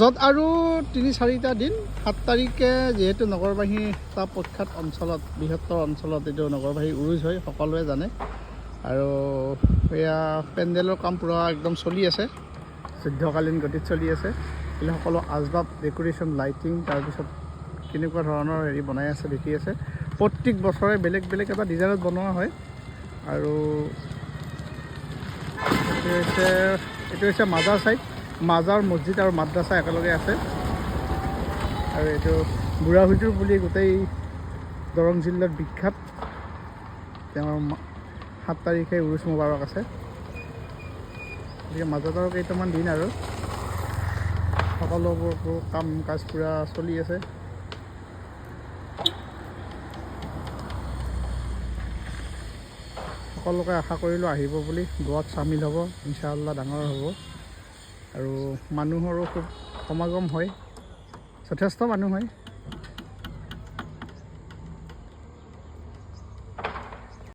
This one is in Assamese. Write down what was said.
য'ত আৰু ৩-৪টা দিন ৭ তাৰিখে যিহেতু নগৰবাহী এটা প্ৰখ্যাত অঞ্চলত বৃহত্তৰ অঞ্চলত এইটো নগৰবাহী উৰুজ হয় সকলোৱে জানে আৰু এয়া পেণ্ডেলৰ কাম পূৰা একদম চলি আছে যুদ্ধকালীন গতিত চলি আছে এই সকলো আচবাব ডেকোৰেশ্যন লাইটিং তাৰপিছত কেনেকুৱা ধৰণৰ হেৰি বনাই আছে দেখি আছে প্ৰত্যেক বছৰে বেলেগ বেলেগ এটা ডিজাইনত বনোৱা হয় আৰু এইটো হৈছে মাজাৰ ছাইড মাজাৰ মছজিদ আৰু মাদ্ৰাছা একেলগে আছে আৰু এইটো বুঢ়া হুজুৰ বুলি গোটেই দৰং জিলাত বিখ্যাত তেওঁৰ ৭ তাৰিখে উৰুচ মুবাৰক আছে গতিকে মাজত আৰু কেইটামান দিন আৰু সকলোবোৰ কাম কাজ পূৰা চলি আছে সকলোকে আশা কৰিলোঁ আহিব বুলি দোৱাত চামিল হ'ব ইনশাআল্লাহ ডাঙৰ হ'ব আৰু মানুহৰো খুব সমাগম হয় যথেষ্ট মানুহ হয়